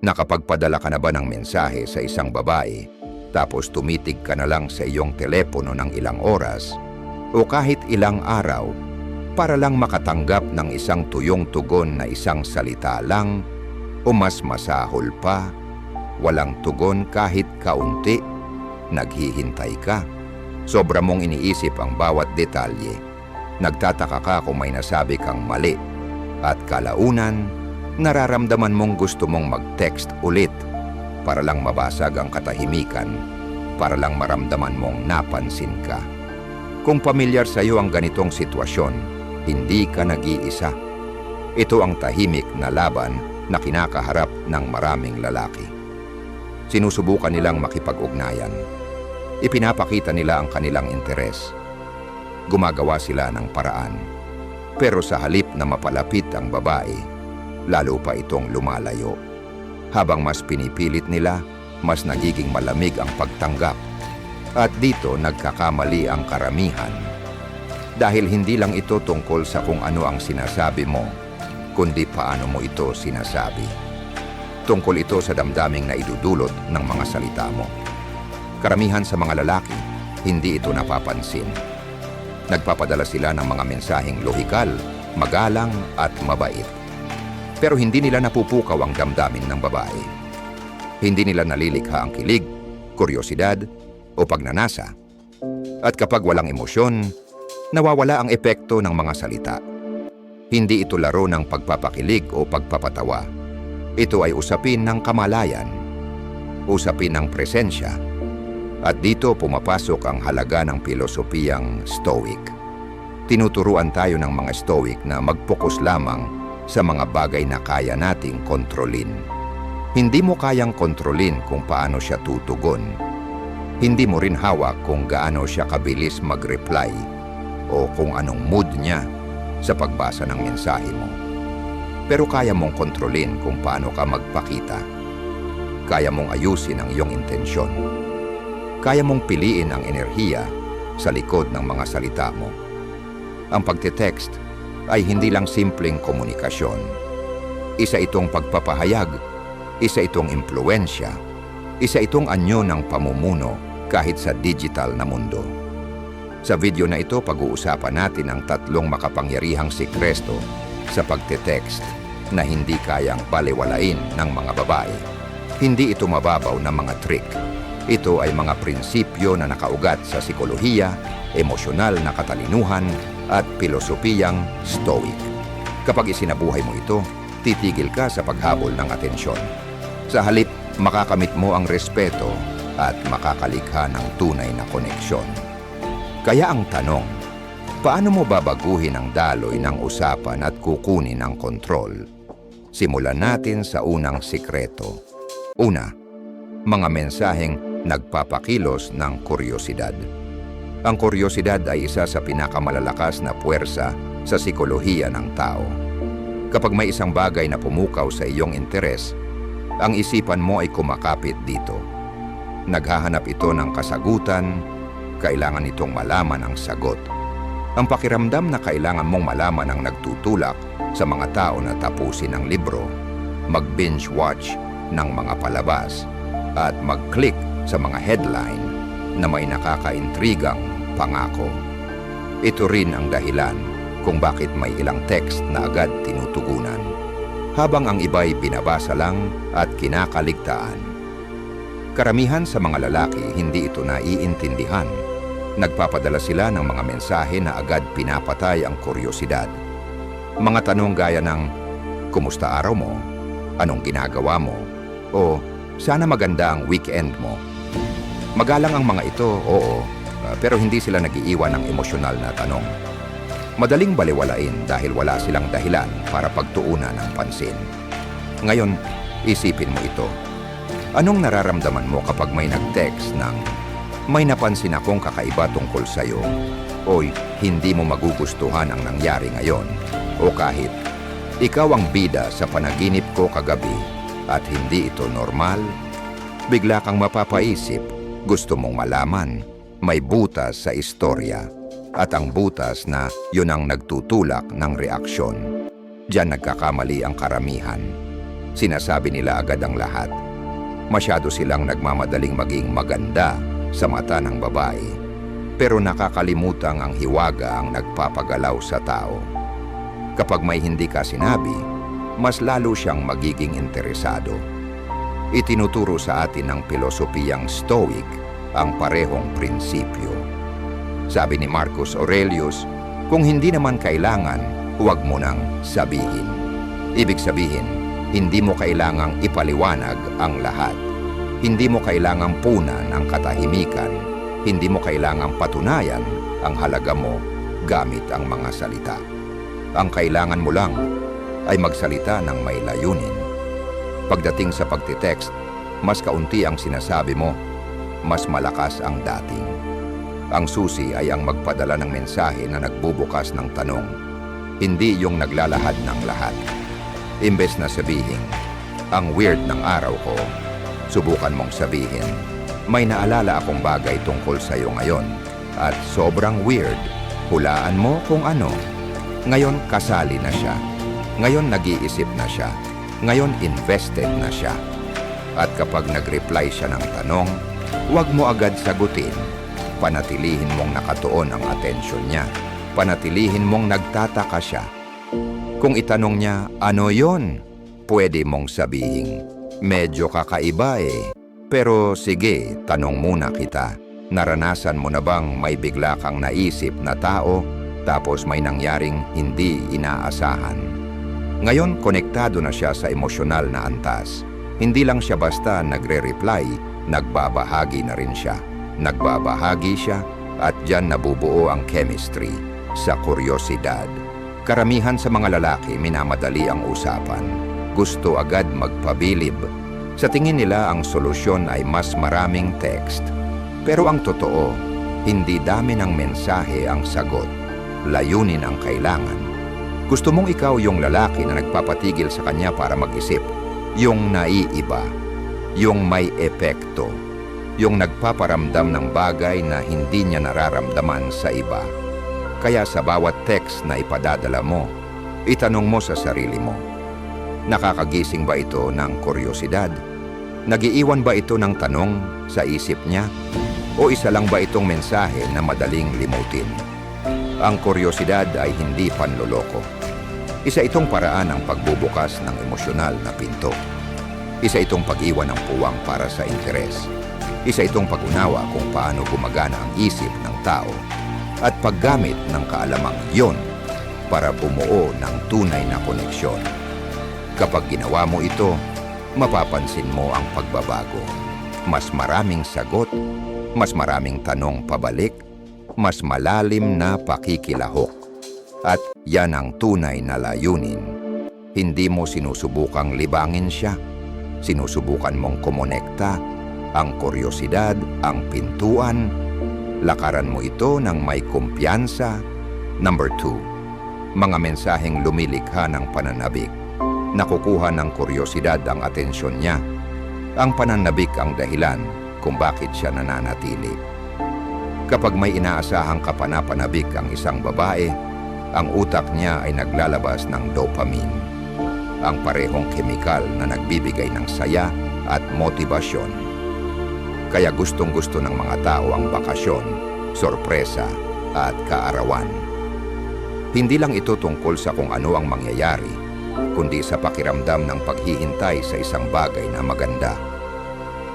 Nakapagpadala ka na ba ng mensahe sa isang babae tapos tumitig ka na lang sa iyong telepono ng ilang oras o kahit ilang araw para lang makatanggap ng isang tuyong tugon na isang salita lang o mas masahol pa, walang tugon kahit kaunti, naghihintay ka. Sobra mong iniisip ang bawat detalye. Nagtataka ka kung may nasabi kang mali at kalaunan, nararamdaman mong gusto mong mag-text ulit para lang mabasag ang katahimikan, para lang maramdaman mong napansin ka. Kung pamilyar sa iyo ang ganitong sitwasyon, hindi ka nag-iisa. Ito ang tahimik na laban na kinakaharap ng maraming lalaki. Sinusubukan nilang makipag-ugnayan. Ipinapakita nila ang kanilang interes. Gumagawa sila ng paraan. Pero sa halip na mapalapit ang babae, lalo pa itong lumalayo. Habang mas pinipilit nila, mas nagiging malamig ang pagtanggap. At dito nagkakamali ang karamihan. Dahil hindi lang ito tungkol sa kung ano ang sinasabi mo, kundi paano mo ito sinasabi. Tungkol ito sa damdaming na idudulot ng mga salita mo. Karamihan sa mga lalaki, hindi ito napapansin. Nagpapadala sila ng mga mensaheng lohikal, magalang at mabait. Pero hindi nila napupukaw ang damdamin ng babae. Hindi nila nalilikha ang kilig, kuryosidad, o pagnanasa. At kapag walang emosyon, nawawala ang epekto ng mga salita. Hindi ito laro ng pagpapakilig o pagpapatawa. Ito ay usapin ng kamalayan, usapin ng presensya. At dito pumapasok ang halaga ng pilosopiyang Stoic. Tinuturuan tayo ng mga Stoic na mag-focus lamang sa mga bagay na kaya nating kontrolin. Hindi mo kayang kontrolin kung paano siya tutugon. Hindi mo rin hawak kung gaano siya kabilis mag-reply o kung anong mood niya sa pagbasa ng mensahe mo. Pero kaya mong kontrolin kung paano ka magpakita. Kaya mong ayusin ang iyong intensyon. Kaya mong piliin ang enerhiya sa likod ng mga salita mo. Ang pagte-text ay hindi lang simpleng komunikasyon. Isa itong pagpapahayag, isa itong impluensya, isa itong anyo ng pamumuno kahit sa digital na mundo. Sa video na ito, pag-uusapan natin ang 3 makapangyarihang sikreto sa pagte-text na hindi kayang balewalain ng mga babae. Hindi ito mababaw na mga trick. Ito ay mga prinsipyo na nakaugat sa psikolohiya, emosyonal na katalinuhan at pilosopiyang Stoic. Kapag isinabuhay mo ito, titigil ka sa paghabol ng atensyon. Sa halip, makakamit mo ang respeto at makakalikha ng tunay na koneksyon. Kaya ang tanong, paano mo babaguhin ang daloy ng usapan at kukunin ang kontrol? Simulan natin sa unang sikreto. Una, mga mensaheng nagpapakilos ng kuryosidad. Ang kuryosidad ay isa sa pinakamalalakas na puwersa sa psikolohiya ng tao. Kapag may isang bagay na pumukaw sa iyong interes, ang isipan mo ay kumakapit dito. Naghahanap ito ng kasagutan, kailangan itong malaman ang sagot. Ang pakiramdam na kailangan mong malaman ang nagtutulak sa mga tao na tapusin ang libro, mag-binge watch ng mga palabas, at mag-click sa mga headline na may nakakaintrigang pangako. Ito rin ang dahilan kung bakit may ilang text na agad tinutugunan, habang ang iba'y binabasa lang at kinakaligtaan. Karamihan sa mga lalaki hindi ito naiintindihan. Nagpapadala sila ng mga mensahe na agad pinapatay ang kuryosidad. Mga tanong gaya ng, "Kumusta araw mo? Anong ginagawa mo?" O, "Sana maganda ang weekend mo." Magalang ang mga ito, oo, pero hindi sila nag-iiwan ng emosyonal na tanong. Madaling balewalain dahil wala silang dahilan para pagtuunan ng pansin. Ngayon, isipin mo ito. Anong nararamdaman mo kapag may nag-text ng, "May napansin akong kakaiba tungkol sa'yo," o "Hindi mo magugustuhan ang nangyari ngayon," o kahit, "Ikaw ang bida sa panaginip ko kagabi at hindi ito normal"? Bigla kang mapapaisip, gusto mong malaman, may butas sa istorya. At ang butas na yun ang nagtutulak ng reaksyon. Diyan nagkakamali ang karamihan. Sinasabi nila agad ang lahat. Masyado silang nagmamadaling maging maganda sa mata ng babae, pero nakakalimutang ang hiwaga ang nagpapagalaw sa tao. Kapag may hindi ka sinabi, mas lalo siyang magiging interesado. Itinuturo sa atin ng pilosopiyang Stoic ang parehong prinsipyo. Sabi ni Marcus Aurelius, kung hindi naman kailangan, huwag mo nang sabihin. Ibig sabihin, hindi mo kailangang ipaliwanag ang lahat. Hindi mo kailangang punan ang katahimikan. Hindi mo kailangang patunayan ang halaga mo gamit ang mga salita. Ang kailangan mo lang ay magsalita ng may layunin. Pagdating sa pagtitext, mas kaunti ang sinasabi mo, mas malakas ang dating. Ang susi ay ang magpadala ng mensahe na nagbubukas ng tanong, hindi yung naglalahad ng lahat. Imbes na sabihin, ang weird ng araw ko, subukan mong sabihin, may naalala akong bagay tungkol sa iyo ngayon at sobrang weird. Hulaan mo kung ano. Ngayon kasali na siya. Ngayon nag-iisip na siya. Ngayon invested na siya. At kapag nag-reply siya ng tanong, huwag mo agad sagutin. Panatilihin mong nakatuon ang atensyon niya. Panatilihin mong nagtataka siya. Kung itanong niya, ano yon? Pwede mong sabihin, medyo kakaiba eh. Pero sige, tanong muna kita. Naranasan mo na bang may bigla kang naisip na tao, tapos may nangyaring hindi inaasahan? Ngayon, konektado na siya sa emosyonal na antas. Hindi lang siya basta nagre-reply, nagbabahagi na rin siya. Nagbabahagi siya at diyan nabubuo ang chemistry, sa kuryosidad. Karamihan sa mga lalaki minamadali ang usapan. Gusto agad magpabilib. Sa tingin nila ang solusyon ay mas maraming text. Pero ang totoo, hindi dami ng mensahe ang sagot. Layunin ang kailangan. Gusto mong ikaw yung lalaki na nagpapatigil sa kanya para mag-isip. Yung naiiba. Yung may epekto. Yung nagpaparamdam ng bagay na hindi niya nararamdaman sa iba. Kaya sa bawat text na ipadadala mo, itanong mo sa sarili mo, nakakagising ba ito ng kuryosidad? Nagiiwan ba ito ng tanong sa isip niya? O isa lang ba itong mensahe na madaling limutin? Ang kuryosidad ay hindi panloloko. Isa itong paraan ng pagbubukas ng emosyonal na pinto. Isa itong pag-iwan ng puwang para sa interes. Isa itong pag-unawa kung paano gumagana ang isip ng tao at paggamit ng kaalamang iyon para bumuo ng tunay na koneksyon. Kapag ginawa mo ito, mapapansin mo ang pagbabago. Mas maraming sagot, mas maraming tanong pabalik, mas malalim na pakikilahok. At yan ang tunay na layunin. Hindi mo sinusubukang libangin siya. Sinusubukan mong kumonekta, ang kuryosidad, ang pintuan. Lakaran mo ito ng may kumpiyansa. Number 2, mga mensaheng lumilikha ng pananabik. Nakukuha ng kuryosidad ang atensyon niya. Ang pananabik ang dahilan kung bakit siya nananatili. Kapag may inaasahang kapanapanabik ang isang babae, ang utak niya ay naglalabas ng dopamine, ang parehong kemikal na nagbibigay ng saya at motibasyon. Kaya gustong-gusto ng mga tao ang bakasyon, sorpresa at kaarawan. Hindi lang ito tungkol sa kung ano ang mangyayari, kundi sa pakiramdam ng paghihintay sa isang bagay na maganda.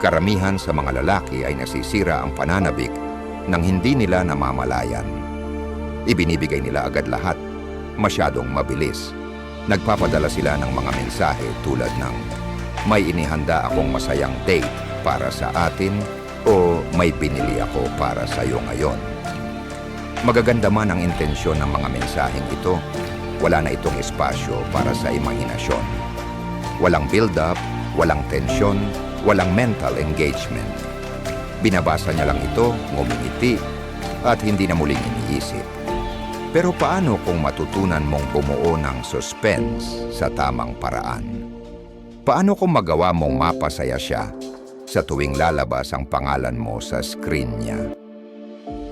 Karamihan sa mga lalaki ay nasisira ang pananabik nang hindi nila namamalayan. Ibinibigay nila agad lahat, masyadong mabilis. Nagpapadala sila ng mga mensahe tulad ng, may inihanda akong masayang date para sa atin o may binili ako para sa iyo ngayon. Magaganda man ang intensyon ng mga mensaheng ito, wala na itong espasyo para sa imahinasyon. Walang build-up, walang tensyon, walang mental engagement. Binabasa niya lang ito, ngumingiti, at hindi na muling iniisip. Pero paano kung matutunan mong bumuo ng suspense sa tamang paraan? Paano kung magawa mong mapasaya siya sa tuwing lalabas ang pangalan mo sa screen niya?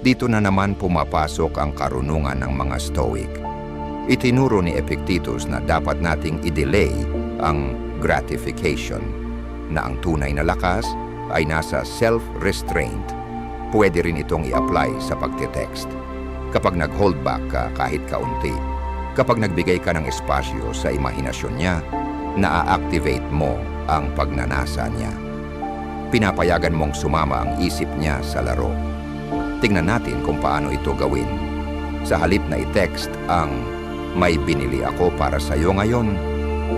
Dito na naman pumapasok ang karunungan ng mga Stoic. Itinuro ni Epictetus na dapat nating i-delay ang gratification, na ang tunay na lakas ay nasa self-restraint. Pwede rin itong i-apply sa pagte-text. Kapag nag-hold back ka kahit kaunti, kapag nagbigay ka ng espasyo sa imahinasyon niya, naa-activate mo ang pagnanasa niya. Pinapayagan mong sumama ang isip niya sa laro. Tingnan natin kung paano ito gawin. Sa halip na i-text ang "may binili ako para sa iyo ngayon",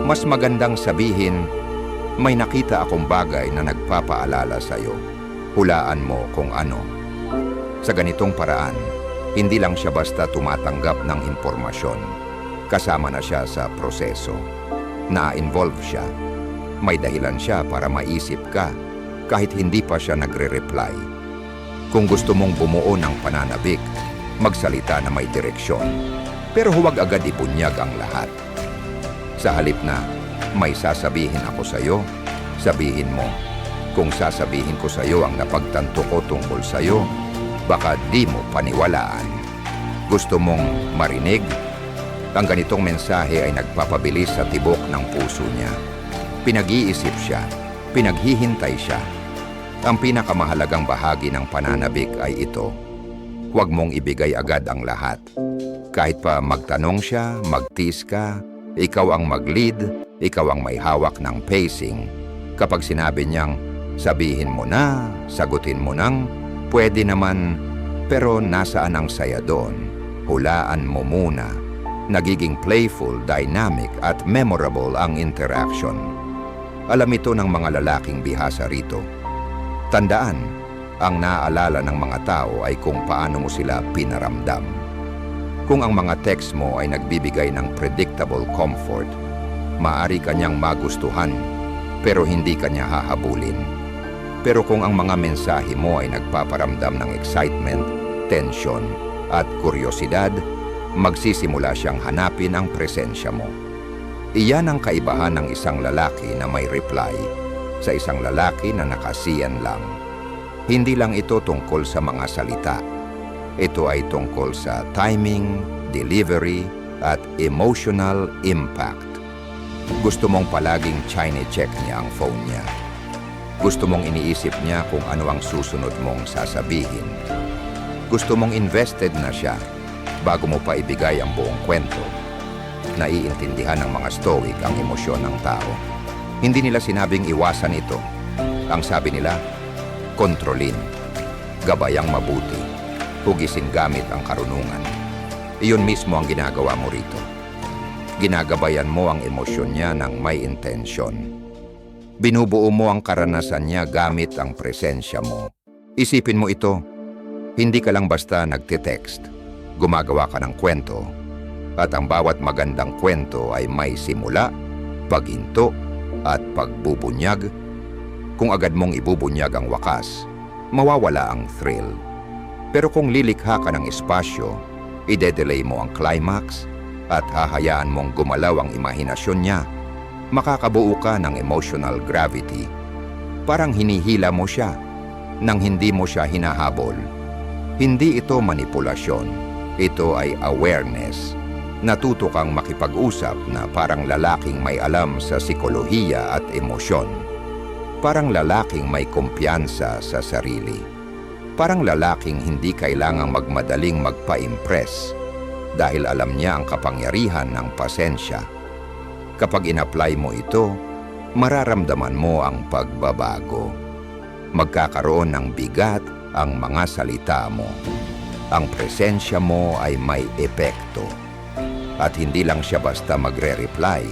mas magandang sabihin, "may nakita akong bagay na nagpapaalala sa iyo. Hulaan mo kung ano." Sa ganitong paraan, hindi lang siya basta tumatanggap ng impormasyon. Kasama na siya sa proseso. Na-involve siya. May dahilan siya para maisip ka kahit hindi pa siya nagre-reply. Kung gusto mong bumuo ng pananabik, magsalita na may direksyon. Pero huwag agad ibunyag ang lahat. Sa halip na "may sasabihin ako sa iyo", sabihin mo, "kung sasabihin ko sa iyo ang napagtanto ko tungkol sa iyo, baka di mo paniwalaan." Gusto mong marinig? Ang ganitong mensahe ay nagpapabilis sa tibok ng puso niya. Pinag-iisip siya, pinaghihintay siya. Ang pinakamahalagang bahagi ng pananabik ay ito. Huwag mong ibigay agad ang lahat. Kahit pa magtanong siya, magtiis ka, ikaw ang mag-lead, ikaw ang may hawak ng pacing. Kapag sinabi niyang "sabihin mo na", sagutin mo nang "pwede naman", pero nasaan ang saya doon? Hulaan mo muna. Nagiging playful, dynamic at memorable ang interaction. Alam ito ng mga lalaking bihasa rito. Tandaan, ang naaalala ng mga tao ay kung paano mo sila pinaramdam. Kung ang mga text mo ay nagbibigay ng predictable comfort, maaari kanyang magustuhan pero hindi kanya hahabulin. Pero kung ang mga mensahe mo ay nagpaparamdam ng excitement, tension at kuryosidad, magsisimula siyang hanapin ang presensya mo. Iyan ang kaibahan ng isang lalaki na may reply sa isang lalaki na nakasiyan lang. Hindi lang ito tungkol sa mga salita. Ito ay tungkol sa timing, delivery, at emotional impact. Gusto mong palaging chine-check niya ang phone niya. Gusto mong iniisip niya kung ano ang susunod mong sasabihin. Gusto mong invested na siya bago mo pa ibigay ang buong kwento. Naiintindihan ng mga stoic ang emosyon ng tao. Hindi nila sinabing iwasan ito. Ang sabi nila, kontrolin, gabayang mabuti, hugisin gamit ang karunungan. Iyon mismo ang ginagawa mo rito. Ginagabayan mo ang emosyon niya ng may intensyon. Binubuo mo ang karanasan niya gamit ang presensya mo. Isipin mo ito, hindi ka lang basta nagte-text. Gumagawa ka ng kwento. At ang bawat magandang kwento ay may simula, paghinto, at pagbubunyag. Kung agad mong ibubunyag ang wakas, mawawala ang thrill. Pero kung lilikha ka ng espasyo, ide-delay mo ang climax at hahayaan mong gumalaw ang imahinasyon niya, makakabuo ka ng emotional gravity. Parang hinihila mo siya nang hindi mo siya hinahabol. Hindi ito manipulasyon, ito ay awareness. Natuto kang makipag-usap na parang lalaking may alam sa psikolohiya at emosyon. Parang lalaking may kumpiyansa sa sarili. Parang lalaking hindi kailangang magmadaling magpa-impress dahil alam niya ang kapangyarihan ng pasensya. Kapag in-apply mo ito, mararamdaman mo ang pagbabago. Magkakaroon ng bigat ang mga salita mo. Ang presensya mo ay may epekto. At hindi lang siya basta magre-reply,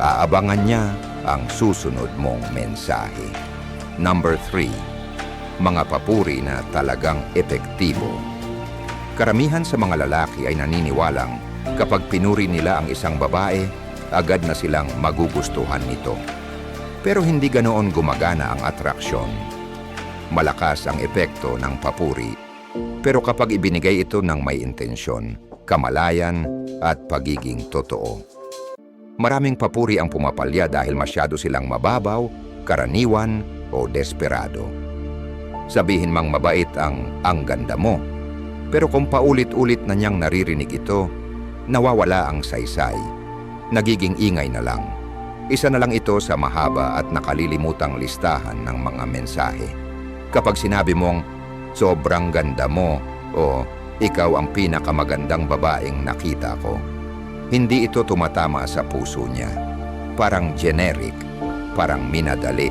aabangan niya ang susunod mong mensahe. Number 3, mga papuri na talagang epektibo. Karamihan sa mga lalaki ay naniniwalang kapag pinuri nila ang isang babae, agad na silang magugustuhan nito. Pero hindi ganoon gumagana ang atraksyon. Malakas ang epekto ng papuri, pero kapag ibinigay ito ng may intensyon, kamalayan at pagiging totoo. Maraming papuri ang pumapalya dahil masyado silang mababaw, karaniwan o desperado. Sabihin mang mabait ang ganda mo, pero kung paulit-ulit na niyang naririnig ito, nawawala ang saysay. Nagiging ingay na lang. Isa na lang ito sa mahaba at nakalilimutang listahan ng mga mensahe. Kapag sinabi mong, sobrang ganda mo o ikaw ang pinakamagandang babaeng nakita ko, hindi ito tumatama sa puso niya. Parang generic, parang minadali.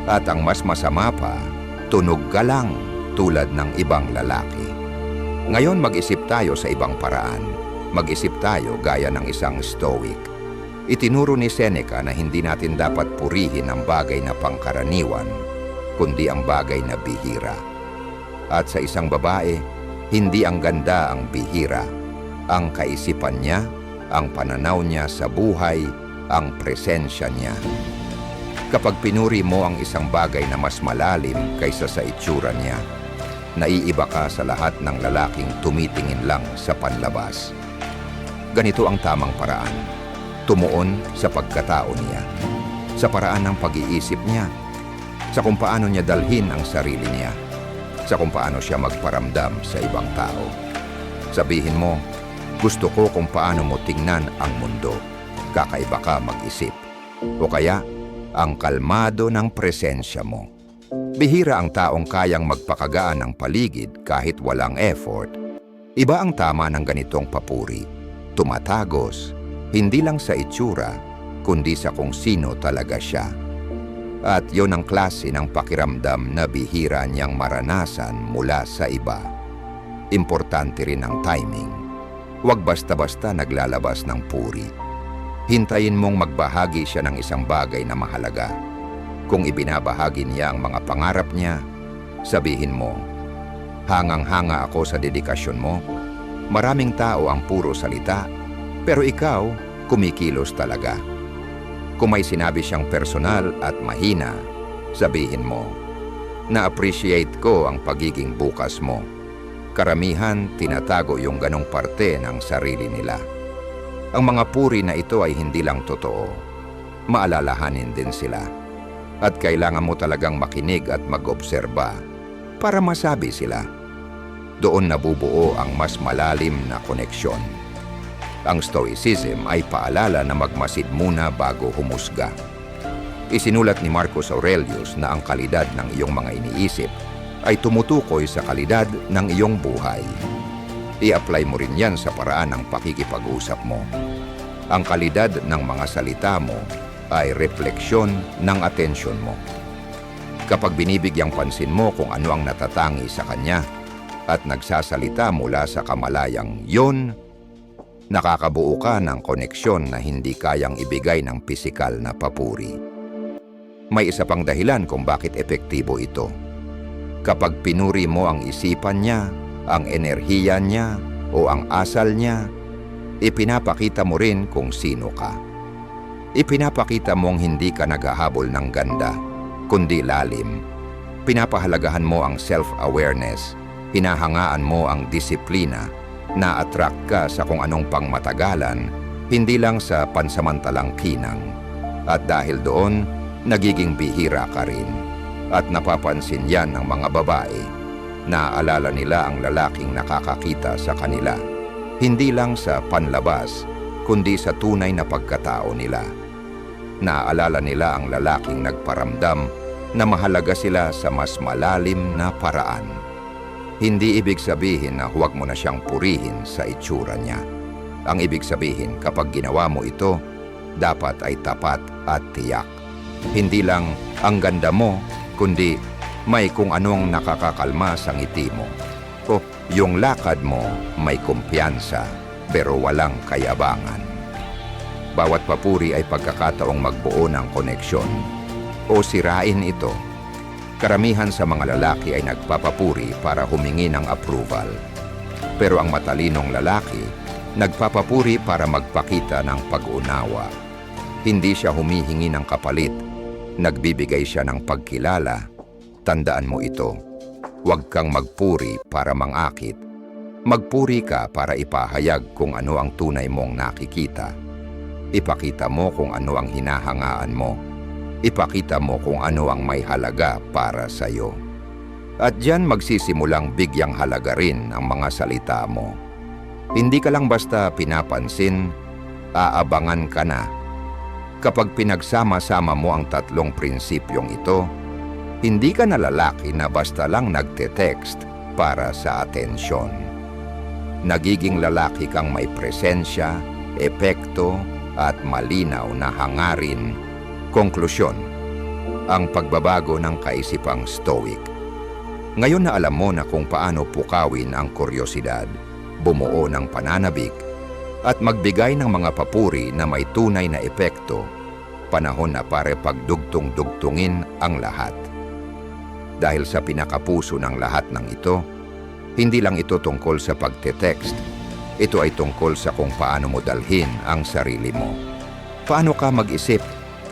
At ang mas masama pa, tunog ka lang tulad ng ibang lalaki. Ngayon mag-isip tayo sa ibang paraan. Mag-isip tayo gaya ng isang stoic. Itinuro ni Seneca na hindi natin dapat purihin ang bagay na pangkaraniwan, kundi ang bagay na bihira. At sa isang babae, hindi ang ganda ang bihira. Ang kaisipan niya, ang pananaw niya sa buhay, ang presensya niya. Kapag pinuri mo ang isang bagay na mas malalim kaysa sa itsura niya, naiiba ka sa lahat ng lalaking tumitingin lang sa panlabas. Ganito ang tamang paraan. Tumuon sa pagkatao niya, sa paraan ng pag-iisip niya, sa kung paano niya dalhin ang sarili niya, sa kung paano siya magparamdam sa ibang tao. Sabihin mo, gusto ko kung paano mo tingnan ang mundo, kakaiba ka mag-isip, o kaya ang kalmado ng presensya mo. Bihira ang taong kayang magpakagaan ng paligid kahit walang effort. Iba ang tama ng ganitong papuri, tumatagos, hindi lang sa itsura, kundi sa kung sino talaga siya. At yon ang klase ng pakiramdam na bihira niyang maranasan mula sa iba. Importante rin ang timing. Huwag basta-basta naglalabas ng puri. Hintayin mong magbahagi siya ng isang bagay na mahalaga. Kung ibinabahagi niya ang mga pangarap niya, sabihin mo, hangang-hanga ako sa dedikasyon mo. Maraming tao ang puro salita, pero ikaw, kumikilos talaga. Kung may sinabi siyang personal at mahina, sabihin mo, na-appreciate ko ang pagiging bukas mo. Karamihan, tinatago yung ganong parte ng sarili nila. Ang mga puri na ito ay hindi lang totoo. Maalalahanin din sila. At kailangan mo talagang makinig at mag-obserba para masabi sila. Doon nabubuo ang mas malalim na koneksyon. Ang Stoicism ay paalala na magmasid muna bago humusga. Isinulat ni Marcus Aurelius na ang kalidad ng iyong mga iniisip ay tumutukoy sa kalidad ng iyong buhay. I-apply mo rin yan sa paraan ng pakikipag-usap mo. Ang kalidad ng mga salita mo ay refleksyon ng atensyon mo. Kapag binibigyang pansin mo kung ano ang natatangi sa kanya at nagsasalita mula sa kamalayang yon, nakakabuo ka ng koneksyon na hindi kayang ibigay ng pisikal na papuri. May isa pang dahilan kung bakit epektibo ito. Kapag pinuri mo ang isipan niya, ang enerhiya niya o ang asal niya, ipinapakita mo rin kung sino ka. Ipinapakita mong hindi ka naghahabol ng ganda, kundi lalim. Pinapahalagahan mo ang self-awareness, hinahangaan mo ang disiplina, na-attract ka sa kung anong pangmatagalan, hindi lang sa pansamantalang kinang. At dahil doon, nagiging bihira ka rin. At napapansin yan ng mga babae. Naaalala nila ang lalaking nakakakita sa kanila, hindi lang sa panlabas, kundi sa tunay na pagkatao nila. Naaalala nila ang lalaking nagparamdam na mahalaga sila sa mas malalim na paraan. Hindi ibig sabihin na huwag mo na siyang purihin sa itsura niya. Ang ibig sabihin, kapag ginawa mo ito, dapat ay tapat at tiyak. Hindi lang ang ganda mo, kundi may kung anong nakakakalma sa ngiti mo. O yung lakad mo may kumpiyansa, pero walang kayabangan. Bawat papuri ay pagkakataong magbuo ng koneksyon o sirain ito. Karamihan sa mga lalaki ay nagpapapuri para humingi ng approval. Pero ang matalinong lalaki, nagpapapuri para magpakita ng pag-unawa. Hindi siya humihingi ng kapalit, nagbibigay siya ng pagkilala. Tandaan mo ito, huwag kang magpuri para mangakit. Magpuri ka para ipahayag kung ano ang tunay mong nakikita. Ipakita mo kung ano ang hinahangaan mo. Ipakita mo kung ano ang may halaga para sa iyo. At diyan magsisimulang bigyang halaga rin ang mga salita mo. Hindi ka lang basta pinapansin, aabangan ka na. Kapag pinagsama-sama mo ang tatlong prinsipyong ito, hindi ka na lalaki na basta lang nagte-text para sa atensyon. Nagiging lalaki kang may presensya, epekto, at malinaw na hangarin. Konklusyon, ang pagbabago ng kaisipang Stoic. Ngayon na alam mo na kung paano pukawin ang kuryosidad, bumuo ng pananabik, at magbigay ng mga papuri na may tunay na epekto, panahon na para pagdugtong-dugtungin ang lahat. Dahil sa pinakapuso ng lahat ng ito, hindi lang ito tungkol sa pagte-text, ito ay tungkol sa kung paano mo dalhin ang sarili mo. Paano ka mag-isip?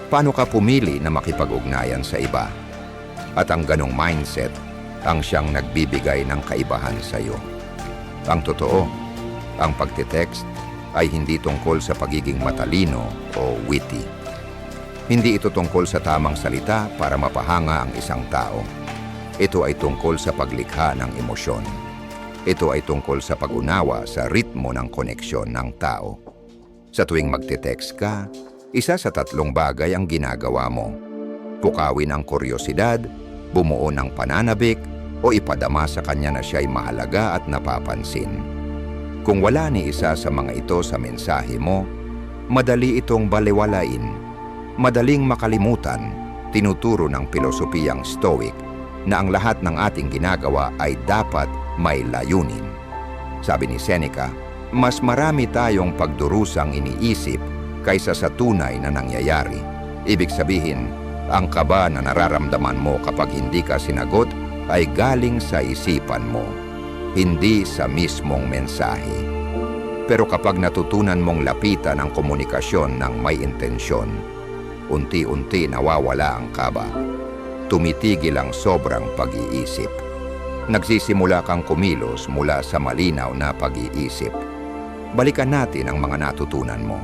Paano ka pumili na makipag-ugnayan sa iba? At ang ganong mindset ang siyang nagbibigay ng kaibahan sa iyo. Ang totoo, ang pagte-text ay hindi tungkol sa pagiging matalino o witty. Hindi ito tungkol sa tamang salita para mapahanga ang isang tao. Ito ay tungkol sa paglikha ng emosyon. Ito ay tungkol sa pag-unawa sa ritmo ng koneksyon ng tao. Sa tuwing magte-text ka, isa sa tatlong bagay ang ginagawa mo. Pukawin ang kuryosidad, bumuo ng pananabik, o ipadama sa kanya na siya'y mahalaga at napapansin. Kung wala ni isa sa mga ito sa mensahe mo, madali itong balewalain, madaling makalimutan. Tinuturo ng pilosopiyang Stoic na ang lahat ng ating ginagawa ay dapat may layunin. Sabi ni Seneca, mas marami tayong pagdurusang iniisip kaysa sa tunay na nangyayari. Ibig sabihin, ang kaba na nararamdaman mo kapag hindi ka sinagot ay galing sa isipan mo, hindi sa mismong mensahe. Pero kapag natutunan mong lapitan ang komunikasyon ng may intensyon, unti-unti nawawala ang kaba. Tumitigil ang sobrang pag-iisip. Nagsisimula kang kumilos mula sa malinaw na pag-iisip. Balikan natin ang mga natutunan mo.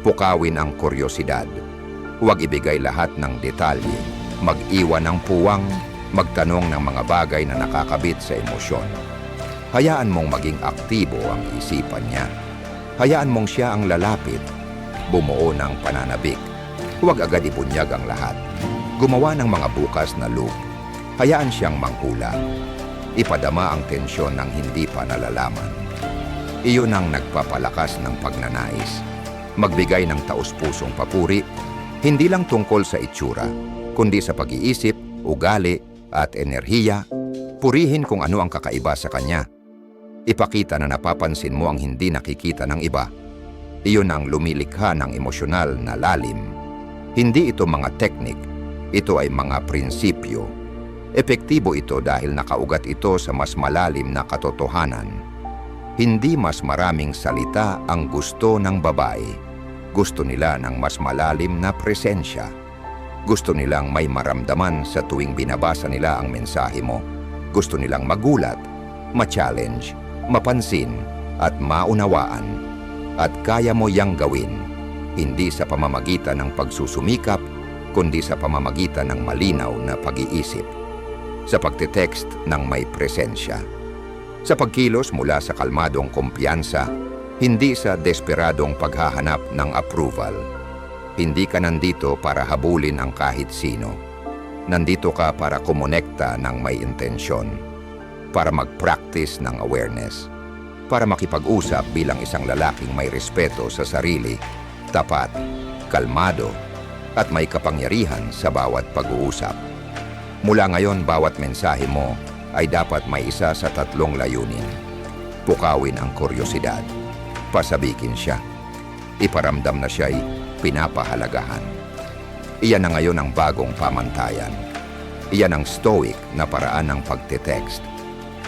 Pukawin ang kuryosidad. Huwag ibigay lahat ng detalye. Mag-iwan ng puwang, magtanong ng mga bagay na nakakabit sa emosyon. Hayaan mong maging aktibo ang isipan niya. Hayaan mong siya ang lalapit. Bumuo ng pananabik. Huwag agad ibunyag ang lahat. Gumawa ng mga bukas na loop. Hayaan siyang manghula. Ipadama ang tensyon ng hindi pa nalalaman. Iyon ang nagpapalakas ng pagnanais. Magbigay ng taus-pusong papuri, hindi lang tungkol sa itsura, kundi sa pag-iisip, ugali, at enerhiya. Purihin kung ano ang kakaiba sa kanya. Ipakita na napapansin mo ang hindi nakikita ng iba. Iyon ang lumilikha ng emosyonal na lalim. Hindi ito mga teknik, ito ay mga prinsipyo. Epektibo ito dahil nakaugat ito sa mas malalim na katotohanan. Hindi mas maraming salita ang gusto ng babae. Gusto nila ng mas malalim na presensya. Gusto nilang may maramdaman sa tuwing binabasa nila ang mensahe mo. Gusto nilang magulat, ma-challenge, mapansin, at maunawaan. At kaya mo yang gawin, hindi sa pamamagitan ng pagsusumikap, kundi sa pamamagitan ng malinaw na pag-iisip. Sa pagte-text ng may presensya. Sa pagkilos mula sa kalmadong kumpiyansa, hindi sa desperadong paghahanap ng approval. Hindi ka nandito para habulin ang kahit sino. Nandito ka para kumonekta ng may intensyon, para mag-practice ng awareness, para makipag-usap bilang isang lalaking may respeto sa sarili, tapat, kalmado, at may kapangyarihan sa bawat pag-uusap. Mula ngayon, bawat mensahe mo ay dapat may isa sa tatlong layunin. Pukawin ang kuryosidad. Pasabikin siya. Iparamdam na siya'y pinapahalagahan. Iyan na ngayon ang bagong pamantayan. Iyan ang Stoic na paraan ng pagte-text.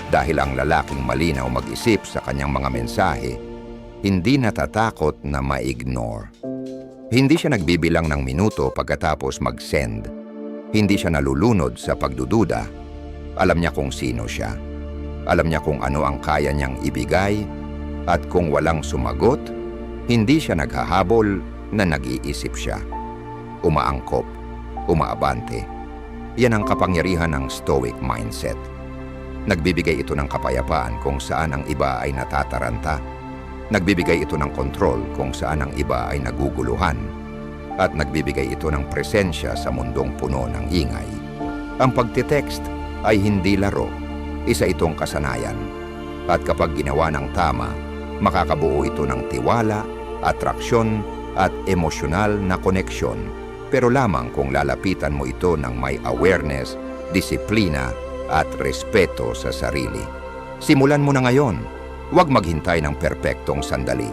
Dahil ang lalaking malinaw mag-isip sa kanyang mga mensahe, hindi natatakot na ma-ignore. Hindi siya nagbibilang ng minuto pagkatapos mag-send. Hindi siya nalulunod sa pagdududa. Alam niya kung sino siya. Alam niya kung ano ang kaya niyang ibigay. At kung walang sumagot, hindi siya naghahabol na nag-iisip siya. Umaangkop, umaabante. Yan ang kapangyarihan ng Stoic mindset. Nagbibigay ito ng kapayapaan kung saan ang iba ay natataranta. Nagbibigay ito ng kontrol kung saan ang iba ay naguguluhan. at nagbibigay ito ng presensya sa mundong puno ng ingay. Ang pagtitext ay hindi laro, isa itong kasanayan. At kapag ginawa ng tama, makakabuo ito ng tiwala, atraksyon at emosyonal na koneksyon, pero lamang kung lalapitan mo ito ng may awareness, disiplina at respeto sa sarili. Simulan mo na ngayon. Huwag maghintay ng perpektong sandali.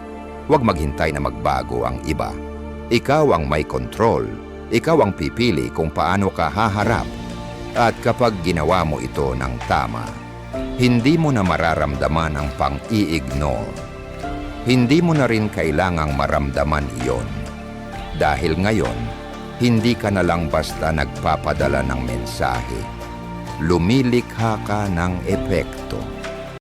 Huwag maghintay na magbago ang iba. Ikaw ang may control. Ikaw ang pipili kung paano ka haharap. At kapag ginawa mo ito ng tama, hindi mo na mararamdaman ang pang-i-ignore. Hindi mo na rin kailangang maramdaman iyon. Dahil ngayon, hindi ka na lang basta nagpapadala ng mensahe. Lumilikha ka ng epekto.